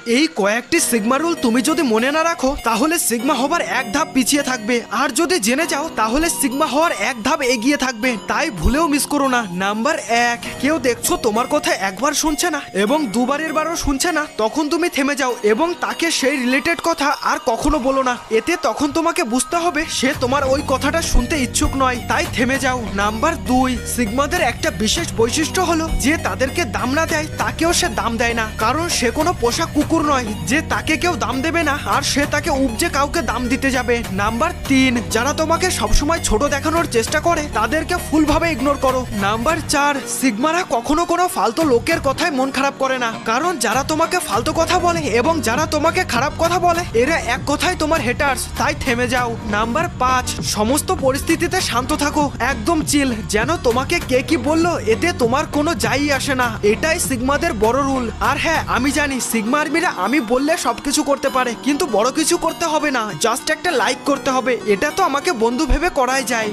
এই কয়েকটি sigma rule তুমি যদি মনে না রাখো তাহলে সিগমা হবার এক ধাপ পিছিয়ে থাকবে, আর যদি জেনে যাও তাহলে সিগমা হওয়ার এক ধাপ এগিয়ে থাকবে। তাই ভুলেও মিস করো না। নাম্বার 1, কেউ দেখছো তোমার কথা একবার শুনছে না এবং দুবারের বারও শুনছে না, তখন তুমি থেমে যাও এবং তাকে সেই রিলেটেড কথা আর কখনো বলো না। এতে তখন তোমাকে বুঝতে হবে সে তোমার ওই কথাটা শুনতে ইচ্ছুক নয়, তাই থেমে যাও। নাম্বার 2, সিগমাদের একটা বিশেষ বৈশিষ্ট্য হলো যে তাদেরকে দাম না দেয় তাকেও সে দাম দেয় না, কারণ সে কোনো পোষা কুকুর নয় যে তাকে কেউ দাম দেবে না আর সে তাকে উপজে কাউকে দাম দিতে যাবে। নাম্বার 3, যারা তোমাকে সবসময় ছোট দেখানোর চেষ্টা করে তাদেরকে ফুলভাবে ইগনোর করো। নাম্বার 4, সিগমারা কখনো কোনো ফালতু লোকের কথায় মন খারাপ করে না, কারণ যারা তোমাকে ফালতু কথা বলে এবং যারা তোমাকে খারাপ কথা বলে এরা এক কথায় তোমার হেটার্স, তাই থেমে যাও। নাম্বার 5, সমস্ত পরিস্থিতিতে শান্ত থাকো, একদম চিল, যেন তোমাকে কে কি বললো এতে তোমার কোনো যাই আসে না। এটাই সিগমাদের বড় রুল। আর হ্যাঁ, আমি জানি সিগমা আর্মিরা আমি বললে সবকিছু করতে পারে, কিন্তু বড় কিছু করতে হবে না, জাস্ট একটা লাইক করতে হবে। এটা তো আমাকে বন্ধু ভেবে করাই যায়।